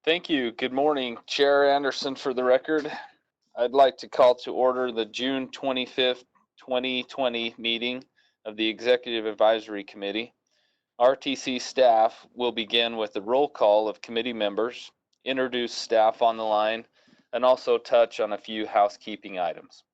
Thank you. Good morning. Chair Anderson for the record. I'd like to call to order the June 25th, 2020 meeting of the Executive Advisory Committee. RTC staff will begin with the roll call of committee members, introduce staff on the line, and also touch on a few housekeeping items.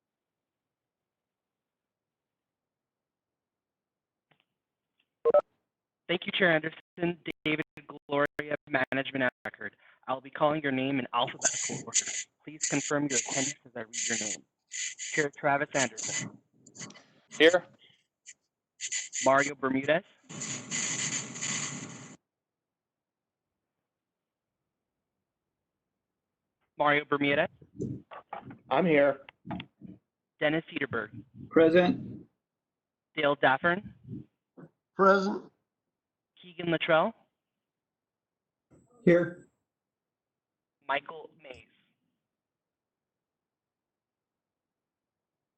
Thank you, Chair Anderson. David Gloria, Management and Record. I'll be calling your name in alphabetical order. Please confirm your attendance as I read your name. Chair Travis Anderson. Here. Mario Bermudez. Mario Bermudez. I'm here. Dennis Cedarberg. Present. Dale Daffern. Present. Keegan Luttrell. Here. Michael Mays.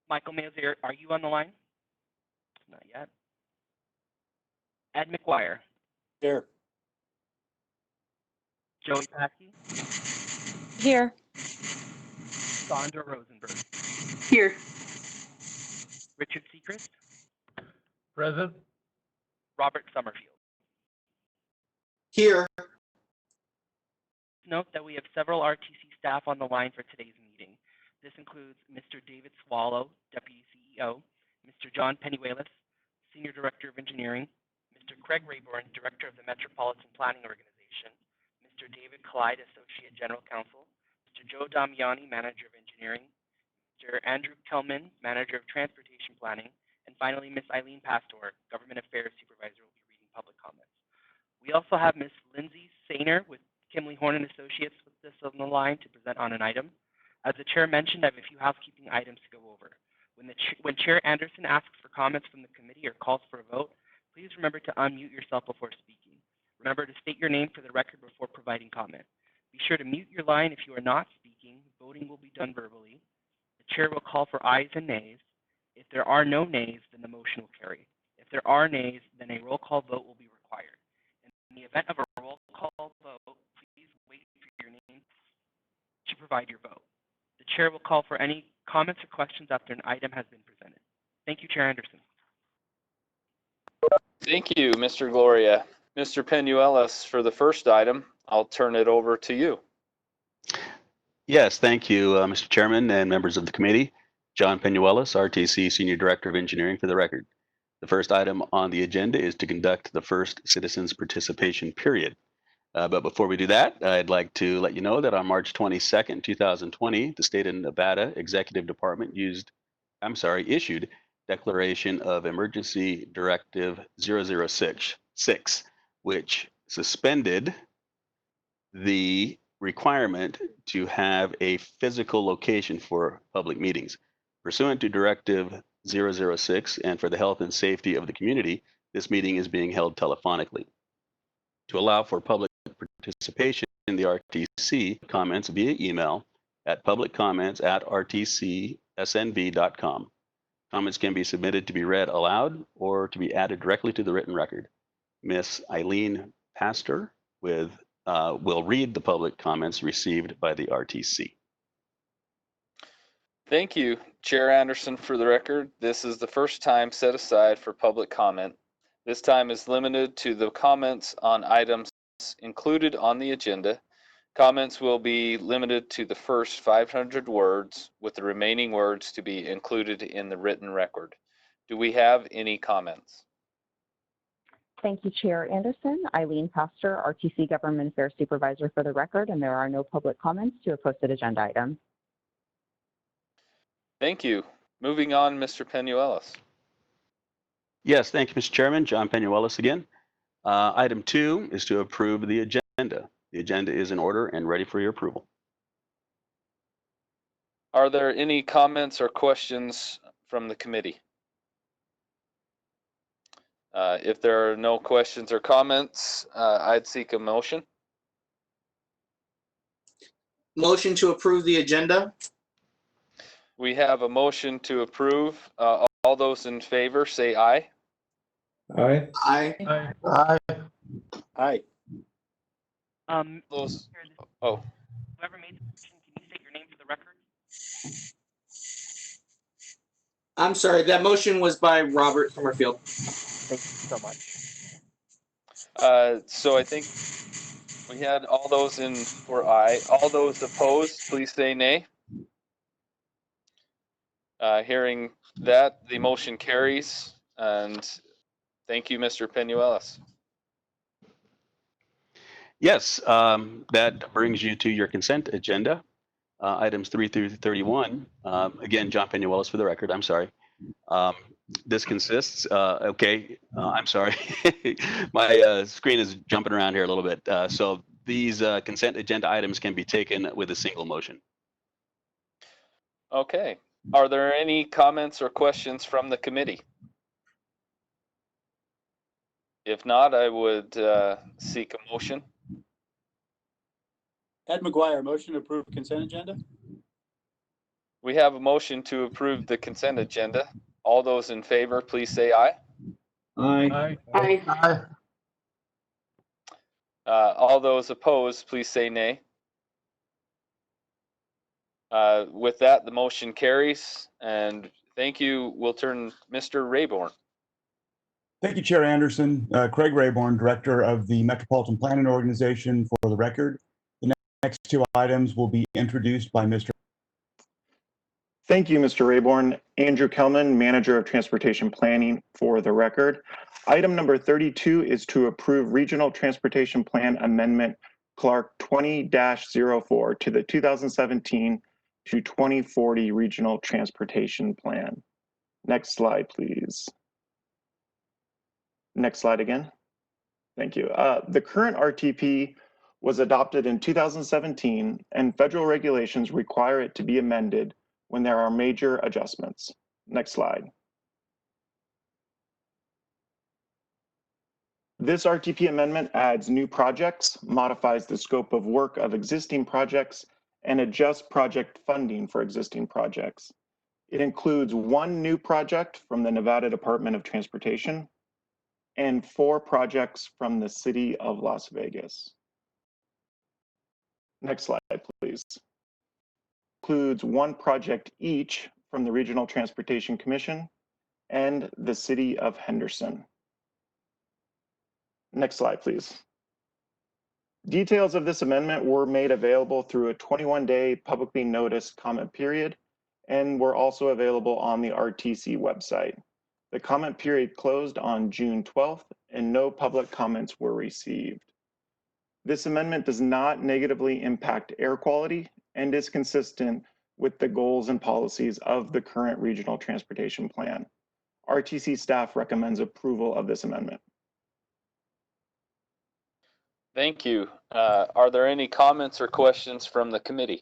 Michael Mays, are you on the line? Not yet. Ed McGuire. Here. Joey Paskey. Here. Sandra Rosenberg. Here. Richard Sechrist. Present. Robert Summerfield. Here. Note that we have several RTC staff on the line for today's meeting. This includes Mr. David Swallow, Deputy CEO, Mr. John Penuelas, Senior Director of Engineering, Mr. Craig Rayborn, Director of the Metropolitan Planning Organization, Mr. David Clyde, Associate General Counsel, Mr. Joe Damiani, Manager of Engineering, Mr. Andrew Kelman, Manager of Transportation Planning, and finally, Ms. Eileen Pastor, Government Affairs Supervisor, will be reading public comments. We also have Ms. Lindsay Sainer with Kimley Horn and Associates with us on the line to present on an item. As the chair mentioned, I have a few housekeeping items to go over. When Chair Anderson asks for comments from the committee or calls for a vote, please remember to unmute yourself before speaking. Remember to state your name for the record before providing comment. Be sure to mute your line if you are not speaking. Voting will be done verbally. The chair will call for ayes and nays. If there are no nays, then the motion will carry. If there are nays, then a roll call vote will be required. In the event of a roll call vote, please wait for your name to provide your vote. The chair will call for any comments or questions after an item has been presented. Thank you, Chair Anderson. Thank you, Mr. Gloria. Mr. Penuelas, for the first item, I'll turn it over to you. Yes, thank you, Mr. Chairman and members of the committee. John Penuelas, RTC Senior Director of Engineering for the record. The first item on the agenda is to conduct the first citizens participation period. But before we do that, I'd like to let you know that on March 22nd, 2020, the state of Nevada Executive Department issued Declaration of Emergency Directive 006, which suspended the requirement to have a physical location for public meetings. Pursuant to Directive 006 and for the health and safety of the community, this meeting is being held telephonically. To allow for public participation in the RTC, comments via email at publiccomments@rtcsnv.com. Comments can be submitted to be read aloud or to be added directly to the written record. Ms. Eileen Pastor will read the public comments received by the RTC. Thank you, Chair Anderson, for the record. This is the first time set aside for public comment. This time is limited to the comments on items included on the agenda. Comments will be limited to the first 500 words, with the remaining words to be included in the written record. Do we have any comments? Thank you, Chair Anderson. Eileen Pastor, RTC Government Affairs Supervisor for the record, and there are no public comments to a posted agenda item. Thank you. Moving on, Mr. Penuelas. Yes, thank you, Mr. Chairman. John Penuelas again. Item 2 is to approve the agenda. The agenda is in order and ready for your approval. Are there any comments or questions from the committee? If there are no questions or comments, I'd seek a motion. Motion to approve the agenda. We have a motion to approve. All those in favor say aye. Aye. Aye. Aye. Aye. Those, Chair, this- oh, whoever made the motion, can you state your name for the record? I'm sorry, that motion was by Robert Summerfield. Thank you so much. so I think we had all those in for aye. All those opposed, please say nay. Hearing that, the motion carries, and thank you, Mr. Penuelas. Yes, that brings you to your consent agenda, items 3 through 31. Again, John Penuelas for the record, I'm sorry. This consists, I'm sorry. My screen is jumping around here a little bit. So these consent agenda items can be taken with a single motion. Okay. Are there any comments or questions from the committee? If not, I would seek a motion. Ed McGuire, motion to approve consent agenda? We have a motion to approve the consent agenda. All those in favor, please say aye. Aye. Aye. All those opposed, please say nay. With that, the motion carries, and thank you. We'll turn Mr. Rayborn. Thank you, Chair Anderson. Craig Rayborn, Director of the Metropolitan Planning Organization, for the record. The next two items will be introduced by Mr. Thank you, Mr. Rayborn. Andrew Kelman, Manager of Transportation Planning, for the record. Item number 32 is to approve Regional Transportation Plan Amendment Clark 20-04 to the 2017 to 2040 Regional Transportation Plan. Next slide, please. Next slide again. Thank you. The current RTP was adopted in 2017, and federal regulations require it to be amended when there are major adjustments. Next slide. This RTP amendment adds new projects, modifies the scope of work of existing projects, and adjusts project funding for existing projects. It includes one new project from the Nevada Department of Transportation and 4 projects from the City of Las Vegas. Next slide, please. Includes one project each from the Regional Transportation Commission and the City of Henderson. Next slide, please. Details of this amendment were made available through a 21-day publicly noticed comment period and were also available on the RTC website. The comment period closed on June 12th and no public comments were received. This amendment does not negatively impact air quality and is consistent with the goals and policies of the current regional transportation plan. RTC staff recommends approval of this amendment. Thank you. Are there any comments or questions from the committee?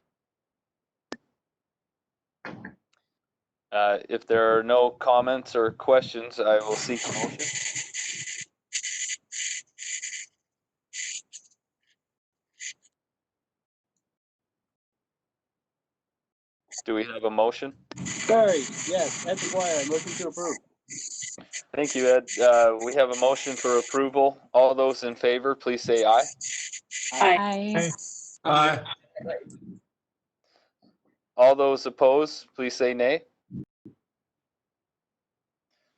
If there are no comments or questions, I will seek a motion. Do we have a motion? Sorry, yes, Ed McGuire, motion to approve. Thank you, Ed. We have a motion for approval. All those in favor, please say aye. Aye. Aye. All those opposed, please say nay.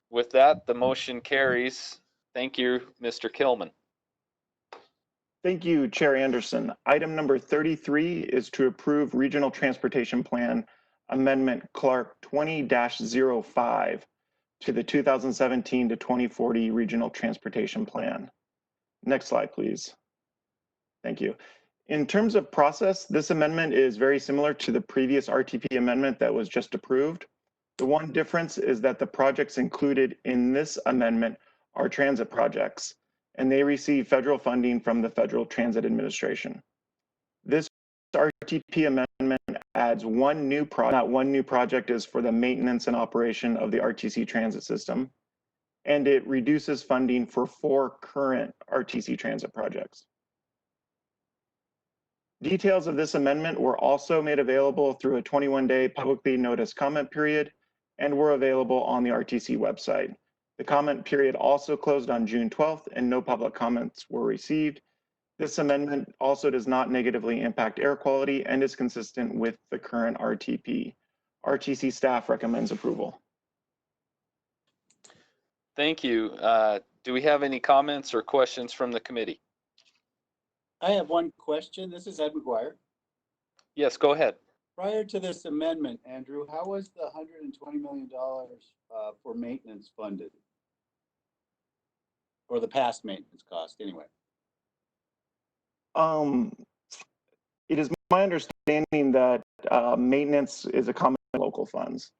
With that, the motion carries. Thank you, Mr. Kilman. Thank you, Chair Anderson. Item number 33 is to approve Regional Transportation Plan Amendment Clark 20-05 to the 2017 to 2040 Regional Transportation Plan. Next slide, please. Thank you. In terms of process, this amendment is very similar to the previous RTP amendment that was just approved. The one difference is that the projects included in this amendment are transit projects, and they receive federal funding from the Federal Transit Administration. This RTP amendment adds one new project. That one new project is for the maintenance and operation of the RTC transit system, and it reduces funding for 4 current RTC transit projects. Details of this amendment were also made available through a 21-day publicly noticed comment period and were available on the RTC website. The comment period also closed on June 12th and no public comments were received. This amendment also does not negatively impact air quality and is consistent with the current RTP. RTC staff recommends approval. Thank you. Do we have any comments or questions from the committee? I have one question. This is Ed McGuire. Yes, go ahead. Prior to this amendment, Andrew, how was the $120 million for maintenance funded? Or the past maintenance cost, anyway? It is my understanding that maintenance is a common local funds.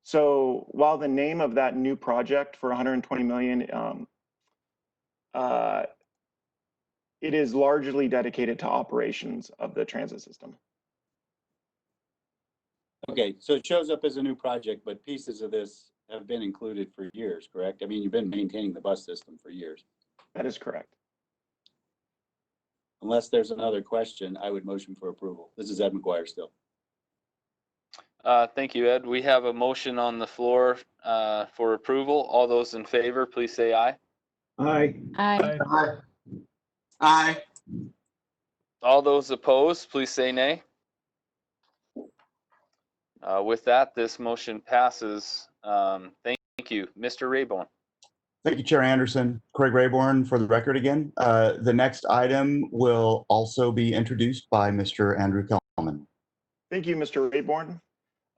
So while the name of that new project for 120 million, it is largely dedicated to operations of the transit system. Okay, so it shows up as a new project, but pieces of this have been included for years, correct? I mean, you've been maintaining the bus system for years. That is correct. Unless there's another question, I would motion for approval. This is Ed McGuire still. Thank you, Ed. We have a motion on the floor for approval. All those in favor, please say aye. Aye. Aye. Aye. All those opposed, please say nay. With that, this motion passes. Thank you. Mr. Rayborn. Thank you, Chair Anderson. Craig Rayborn for the record again. The next item will also be introduced by Mr. Andrew Kellman. Thank you, Mr. Rayborn.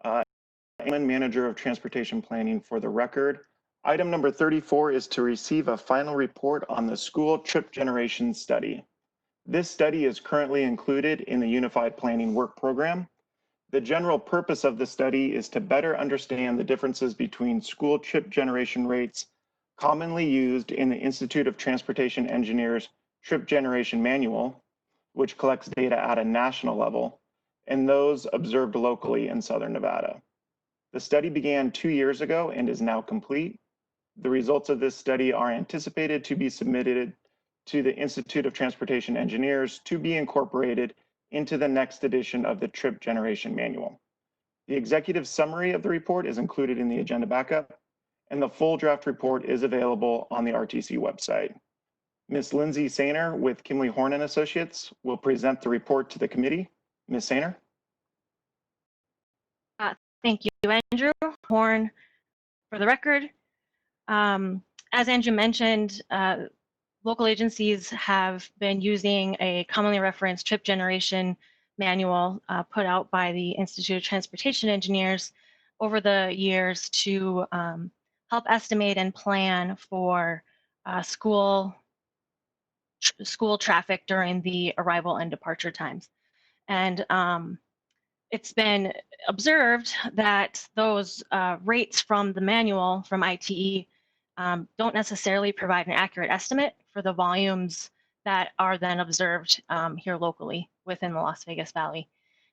I'm Manager of Transportation Planning for the record. Item number 34 is to receive a final report on the school trip generation study. This study is currently included in the Unified Planning Work Program. The general purpose of the study is to better understand the differences between school trip generation rates commonly used in the Institute of Transportation Engineers Trip Generation Manual, which collects data at a national level, and those observed locally in Southern Nevada. The study began 2 years ago and is now complete. The results of this study are anticipated to be submitted to the Institute of Transportation Engineers to be incorporated into the next edition of the Trip Generation Manual. The executive summary of the report is included in the agenda backup, and the full draft report is available on the RTC website. Ms. Lindsay Sainer with Kimley Horn and Associates will present the report to the committee. Ms. Sainer. Thank you, Andrew. Horn for the record. As Andrew mentioned, local agencies have been using a commonly referenced trip generation manual put out by the Institute of Transportation Engineers over the years to help estimate and plan for school traffic during the arrival and departure times. And it's been observed that those rates from the manual from ITE don't necessarily provide an accurate estimate for the volumes that are then observed here locally within the Las Vegas Valley.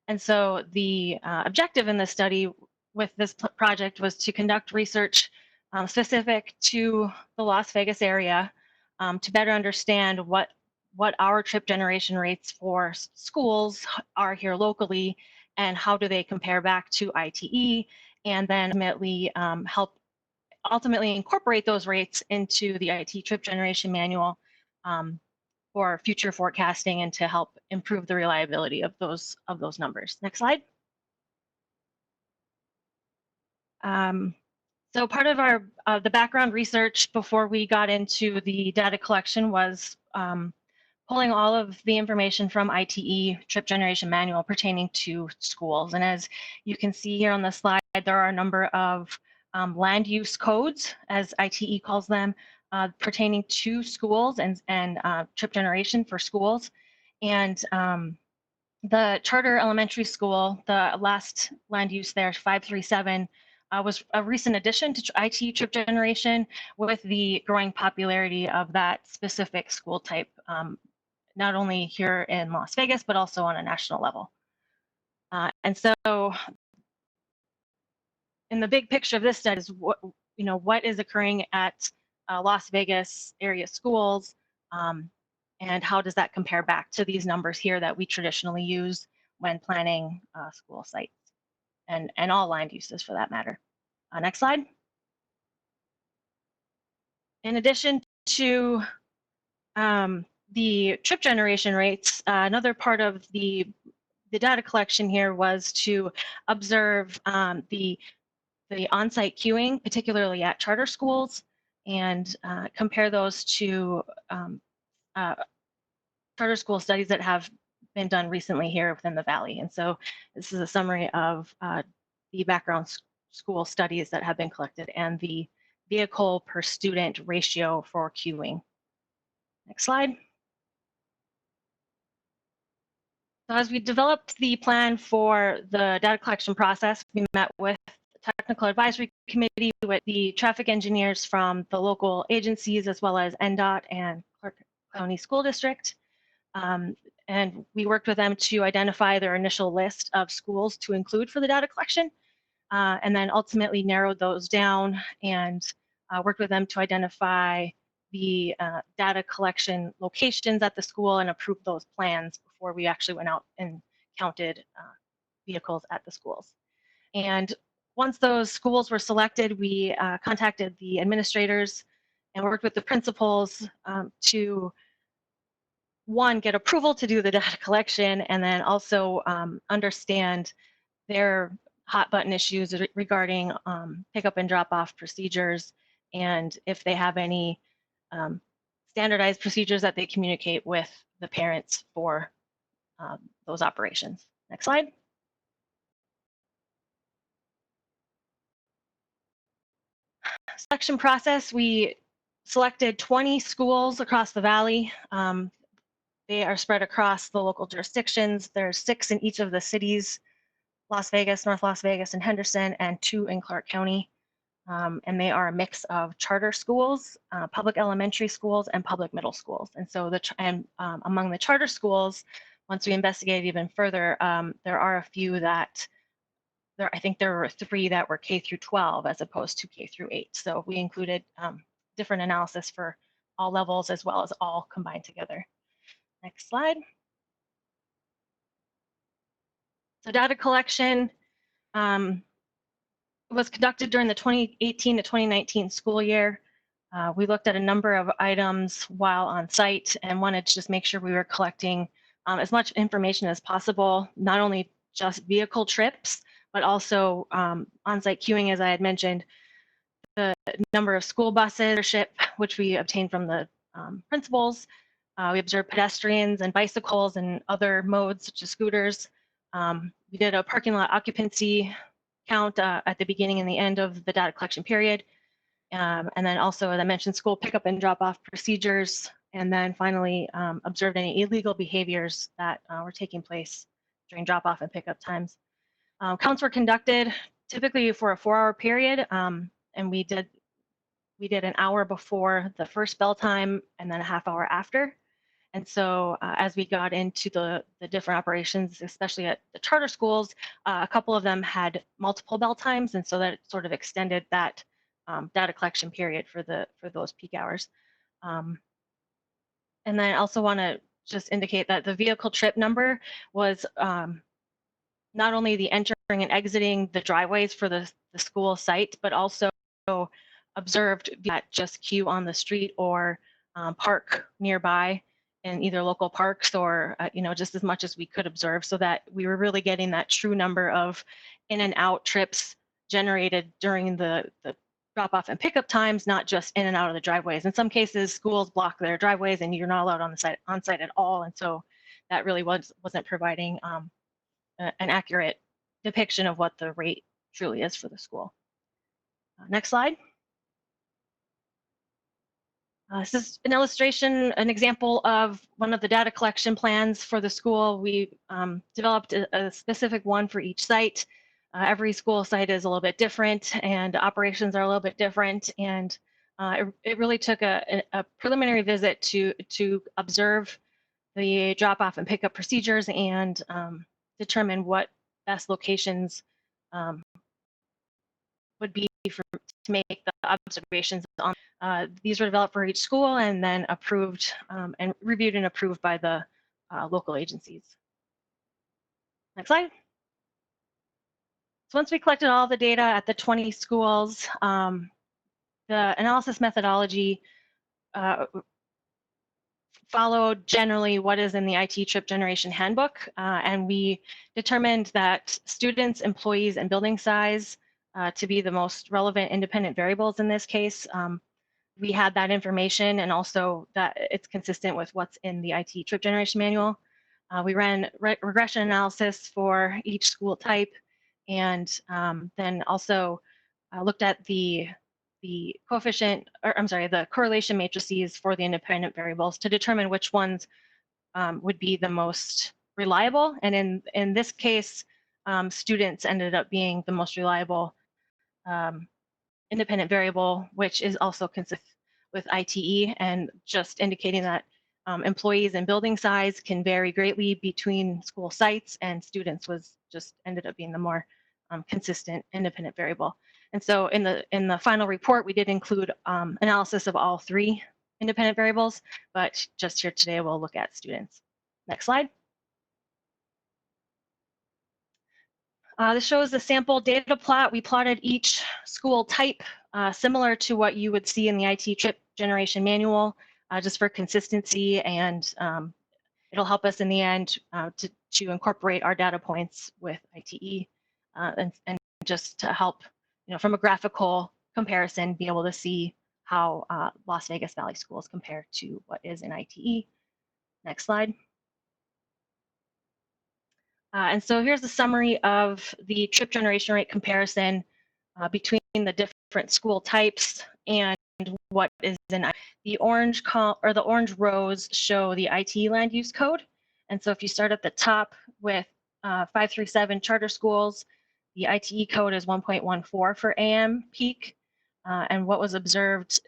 And so the objective in this study with this project was to conduct research specific to the Las Vegas area to better understand what our trip generation rates for schools are here locally and how do they compare back to ITE, and then ultimately incorporate those rates into the IT trip generation manual for future forecasting and to help improve the reliability of those numbers. Next slide. So part of our the background research before we got into the data collection was pulling all of the information from ITE trip generation manual pertaining to schools. And as you can see here on the slide, there are a number of land use codes, as ITE calls them, pertaining to schools and trip generation for schools. And the charter elementary school, the last land use there, 537, was a recent addition to IT trip generation with the growing popularity of that specific school type, not only here in Las Vegas, but also on a national level. And so in the big picture of this study is what is occurring at Las Vegas area schools, and how does that compare back to these numbers here that we traditionally use when planning school sites and all land uses for that matter. Next slide. In addition to the trip generation rates, another part of the data collection here was to observe the on-site queuing, particularly at charter schools, and compare those to charter school studies that have been done recently here within the Valley. And so this is a summary of the background school studies that have been collected and the vehicle per student ratio for queuing. Next slide. So as we developed the plan for the data collection process, we met with the technical advisory committee with the traffic engineers from the local agencies, as well as NDOT and Clark County School District. And we worked with them to identify their initial list of schools to include for the data collection, and then ultimately narrowed those down and worked with them to identify the data collection locations at the school and approved those plans before we actually went out and counted vehicles at the schools. And once those schools were selected, we contacted the administrators and worked with the principals to, one, get approval to do the data collection, and then also understand their hot button issues regarding pickup and drop off procedures, and if they have any standardized procedures that they communicate with the parents for those operations. Next slide. Selection process, we selected 20 schools across the Valley. They are spread across the local jurisdictions. There's 6 in each of the cities: Las Vegas, North Las Vegas, and Henderson, and 2 in Clark County. And they are a mix of charter schools, public elementary schools, and public middle schools. And so among the charter schools, once we investigated even further, there are a few that, I think there were 3 that were K through 12 as opposed to K through 8. So we included different analysis for all levels as well as all combined together. Next slide. So data collection was conducted during the 2018 to 2019 school year. We looked at a number of items while on site and wanted to just make sure we were collecting as much information as possible, not only just vehicle trips, but also on-site queuing, as I had mentioned, the number of school buses, which we obtained from the principals. We observed pedestrians and bicycles and other modes such as scooters. We did a parking lot occupancy count at the beginning and the end of the data collection period. And then also, as I mentioned, school pickup and drop off procedures. And then finally, observed any illegal behaviors that were taking place during drop off and pickup times. Counts were conducted typically for a 4-hour period. And we did an hour before the first bell time and then a half hour after. And so as we got into the different operations, especially at the charter schools, a couple of them had multiple bell times. And so that sort of extended that data collection period for those peak hours. And then I also want to just indicate that the vehicle trip number was not only the entering and exiting the driveways for the school site, but also observed that just queue on the street or park nearby in either local parks or just as much as we could observe, so that we were really getting that true number of in and out trips generated during the drop off and pickup times, not just in and out of the driveways. In some cases, schools block their driveways and you're not allowed on site at all, and so that really wasn't providing an accurate depiction of what the rate truly is for the school. Next slide. This is an illustration, an example of one of the data collection plans for the school. We developed a specific one for each site. Every school site is a little bit different and operations are a little bit different. And it really took a preliminary visit to observe the drop off and pickup procedures and determine what best locations would be to make the observations on. These were developed for each school and then approved and reviewed and approved by the local agencies. Next slide. So once we collected all the data at the 20 schools, the analysis methodology followed generally what is in the IT trip generation handbook, and we determined that students, employees, and building size to be the most relevant independent variables in this case. We had that information, and also that it's consistent with what's in the IT trip generation manual. We ran regression analysis for each school type, and then also looked at the coefficient, or I'm sorry, the correlation matrices for the independent variables to determine which ones would be the most reliable. And in this case, students ended up being the most reliable independent variable, which is also consistent with ITE, and just indicating that employees and building size can vary greatly between school sites, and students was just ended up being the more consistent independent variable. And so in the final report, we did include analysis of all three independent variables, but just here today, we'll look at students. Next slide. This shows the sample data plot. We plotted each school type similar to what you would see in the IT trip generation manual, just for consistency, and it'll help us in the end to incorporate our data points with ITE, and just to help, from a graphical comparison, be able to see how Las Vegas Valley schools compare to what is in ITE. Next slide. And so here's the summary of the trip generation rate comparison between the different school types and what is in the orange the orange rows show the IT land use code. And so if you start at the top with 537 charter schools, the ITE code is 1.14 for AM peak, and what was observed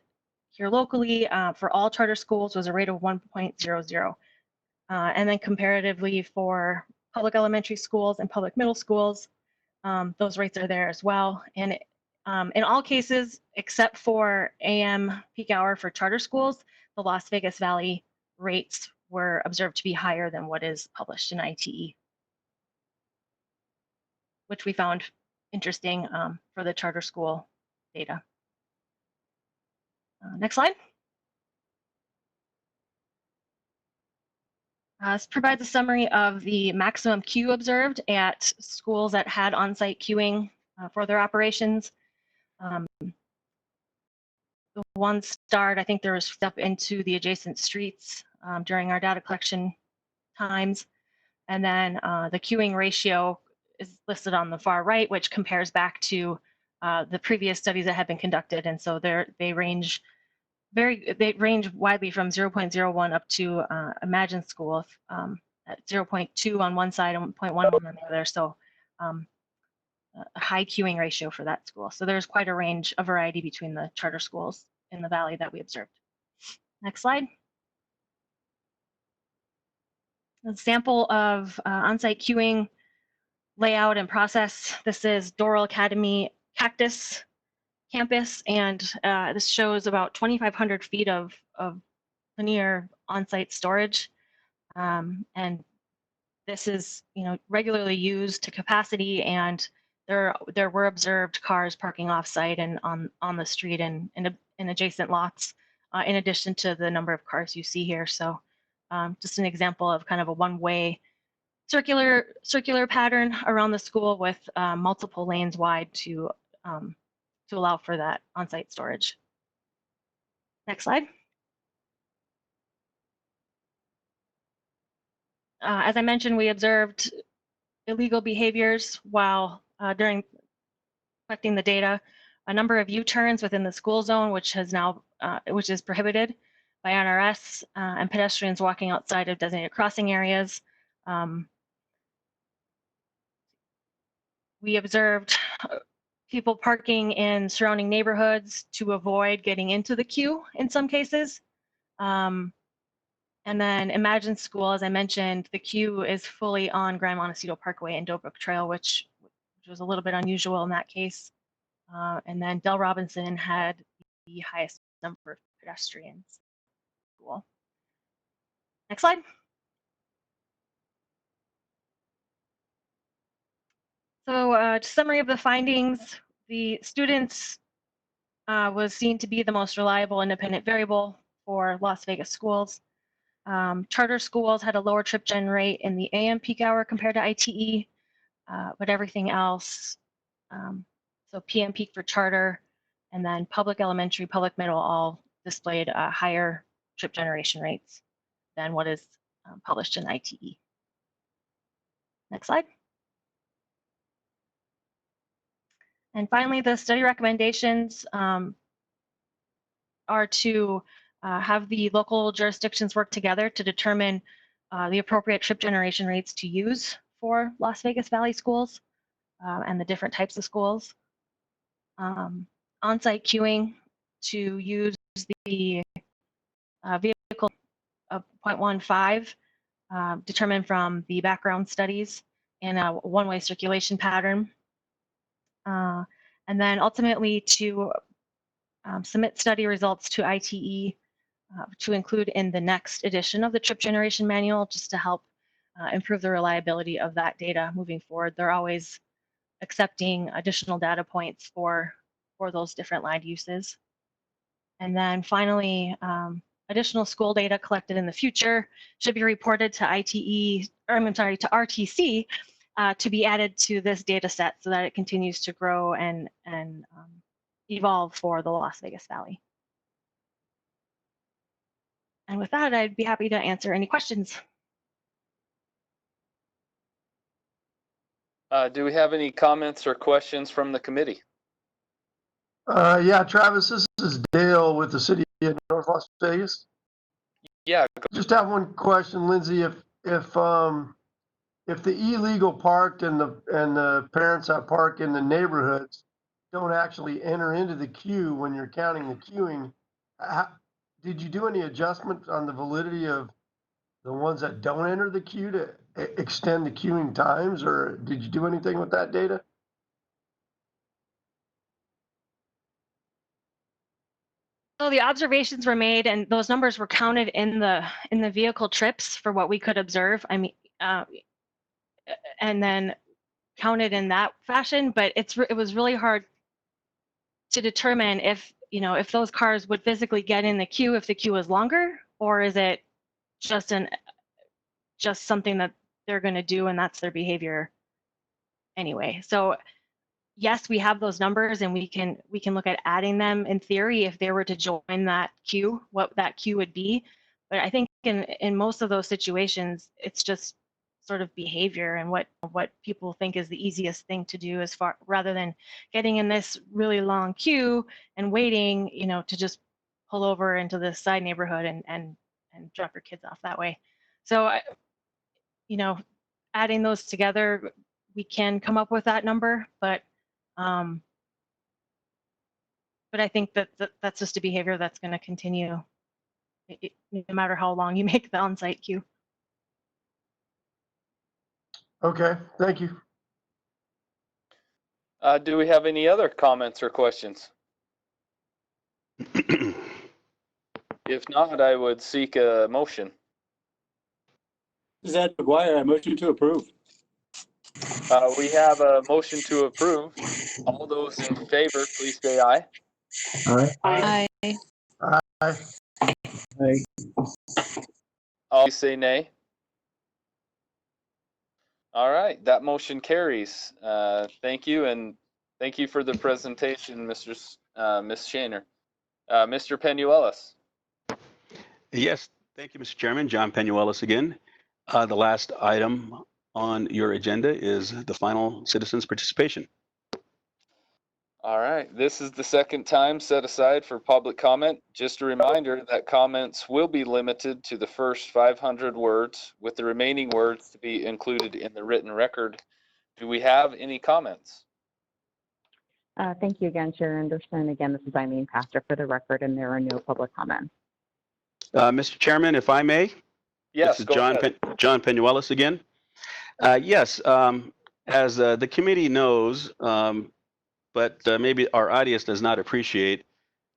here locally for all charter schools was a rate of 1.00. And then comparatively for public elementary schools and public middle schools, those rates are there as well. And in all cases, except for AM peak hour for charter schools, the Las Vegas Valley rates were observed to be higher than what is published in ITE, which we found interesting for the charter school data. Next slide. This provides a summary of the maximum queue observed at schools that had on-site queuing for their operations. The one starred, I think there was step into the adjacent streets during our data collection times. And then the queuing ratio is listed on the far right, which compares back to the previous studies that have been conducted. And so they range widely from 0.01 up to Imagine School at 0.2 on one side and 0.11 on the other. So a high queuing ratio for that school. So there's quite a variety between the charter schools in the valley that we observed. Next slide. A sample of on-site queuing layout and process. This is Doral Academy Cactus campus, and this shows about 2,500 feet of linear on-site storage, and this is regularly used to capacity, and there were observed cars parking off-site and on the street and in adjacent lots, in addition to the number of cars you see here. So just an example of kind of a one-way circular pattern around the school with multiple lanes wide to allow for that on-site storage. Next slide. As I mentioned, we observed illegal behaviors while during collecting the data. A number of U-turns within the school zone, which is prohibited by NRS, and pedestrians walking outside of designated crossing areas. We observed people parking in surrounding neighborhoods to avoid getting into the queue in some cases. And then Imagine School, as I mentioned, the queue is fully on Grand Montecito Parkway and Doe Brook Trail, which was a little bit unusual in that case. And then Del Robinson had the highest number of pedestrians. Cool. Next slide. So summary of the findings, the students was seen to be the most reliable independent variable for Las Vegas schools. Charter schools had a lower trip gen rate in the AM peak hour compared to ITE, but everything else, so PM peak for charter, and then public elementary, public middle all displayed higher trip generation rates than what is published in ITE. Next slide. And finally, the study recommendations are to have the local jurisdictions work together to determine the appropriate trip generation rates to use for Las Vegas Valley schools and the different types of schools. On-site queuing to use the vehicle of 0.15 determined from the background studies in a one-way circulation pattern. And then ultimately to submit study results to ITE to include in the next edition of the trip generation manual, just to help improve the reliability of that data moving forward. They're always accepting additional data points for those different land uses. And then finally, additional school data collected in the future should be reported to ITE, or I'm sorry, to RTC to be added to this data set so that it continues to grow and evolve for the Las Vegas Valley. And with that, I'd be happy to answer any questions. Do we have any comments or questions from the committee? Yeah, Travis, this is Dale with the city of North Las Vegas. Yeah. Just have one question, Lindsay. If the illegal parked and the parents that park in the neighborhoods don't actually enter into the queue when you're counting the queuing, did you do any adjustment on the validity of the ones that don't enter the queue to extend the queuing times, or did you do anything with that data? So the observations were made, and those numbers were counted in the vehicle trips for what we could observe. I mean, and then counted in that fashion. But it was really hard to determine if if those cars would physically get in the queue if the queue was longer, or is it just something that they're going to do and that's their behavior anyway. So yes, we have those numbers, and we can look at adding them in theory if they were to join that queue, what that queue would be. But I think in most of those situations, it's just sort of behavior and what people think is the easiest thing to do, as far rather than getting in this really long queue and waiting, to just pull over into the side neighborhood and drop your kids off that way. So, adding those together, we can come up with that number, but I think that's just a behavior that's going to continue no matter how long you make the on-site queue. Okay, thank you. Do we have any other comments or questions? If not, I would seek a motion. This is Ed McGuire. I motion to approve. We have a motion to approve. All those in favor, please say aye. Aye. Aye. Aye. All say nay. All right, that motion carries. Thank you, and thank you for the presentation, Ms. Shaner. Mr. Penuelos. Yes, thank you, Mr. Chairman. John Penuelos again. The last item on your agenda is the final citizens' participation. All right, this is the second time set aside for public comment. Just a reminder that comments will be limited to the first 500 words, with the remaining words to be included in the written record. Do we have any comments? Thank you again, Chair Anderson. Again, this is Eileen Pastor for the record, and there are no public comments. Mr. Chairman, if I may? Yes, this is go John ahead. John Penuelos again. Yes, as the committee knows, but maybe our audience does not appreciate,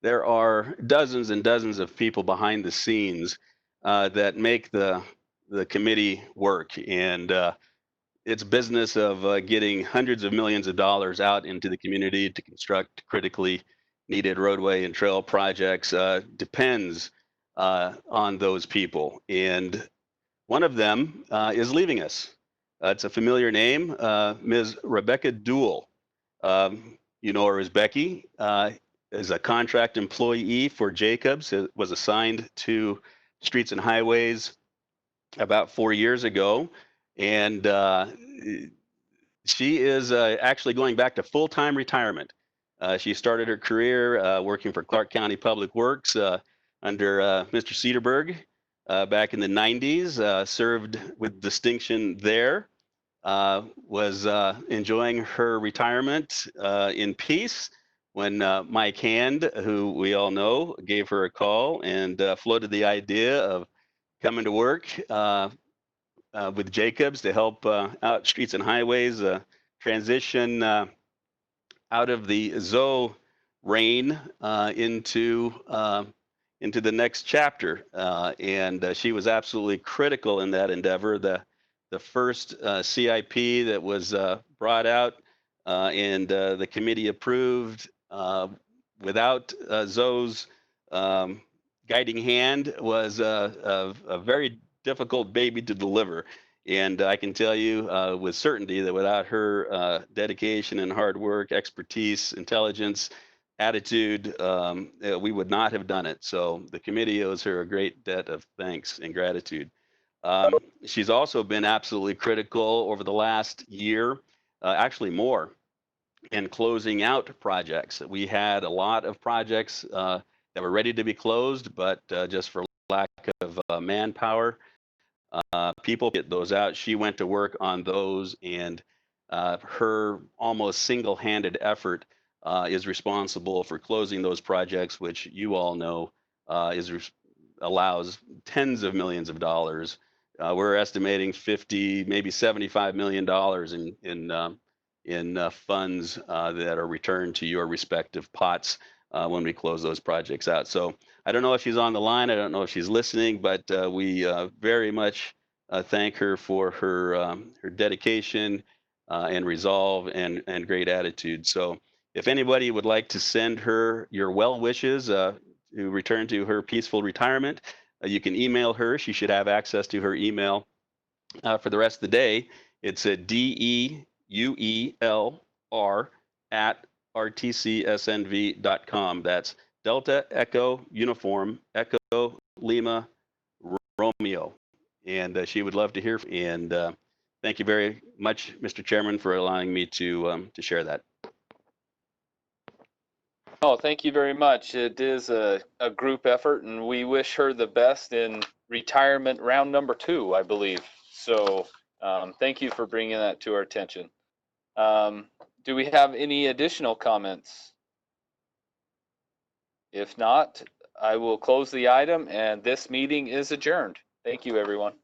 there are dozens and dozens of people behind the scenes that make the committee work, and it's business of getting hundreds of millions of dollars out into the community to construct critically needed roadway and trail projects depends on those people. And one of them is leaving us. It's a familiar name, Ms. Rebecca Dool. You know her as Becky. Is a contract employee for Jacobs. It was assigned to Streets and Highways about 4 years ago. And she is actually going back to full-time retirement. She started her career working for Clark County Public Works under Mr. Cedarberg back in the 90s, served with distinction there, was enjoying her retirement in peace when Mike Hand, who we all know, gave her a call and floated the idea of coming to work with Jacobs to help out Streets and Highways transition out of the Zoe reign into the next chapter. And she was absolutely critical in that endeavor. The first CIP that was brought out and the committee approved without Zoe's guiding hand was a very difficult baby to deliver. And I can tell you with certainty that without her dedication and hard work, expertise, intelligence, attitude, we would not have done it. So the committee owes her a great debt of thanks and gratitude. She's also been absolutely critical over the last year, actually more, in closing out projects. We had a lot of projects that were ready to be closed, but just for lack of manpower, people get those out. She went to work on those, and her almost single-handed effort is responsible for closing those projects, which you all know allows tens of millions of dollars. We're estimating 50, maybe $75 million in funds that are returned to your respective pots when we close those projects out. So I don't know if she's on the line. I don't know if she's listening, but we very much thank her for her dedication and resolve and great attitude. So if anybody would like to send her your well wishes to return to her peaceful retirement, you can email her. She should have access to her email for the rest of the day. It's a DEUELR@rtcsnv.com. That's Delta Echo Uniform Echo Lima Romeo. And she would love to hear. And thank you very much, Mr. Chairman, for allowing me to share that. Oh, thank you very much. It is a group effort, and we wish her the best in retirement round number 2, I believe. So thank you for bringing that to our attention. Do we have any additional comments? If not, I will close the item, and this meeting is adjourned. Thank you, everyone.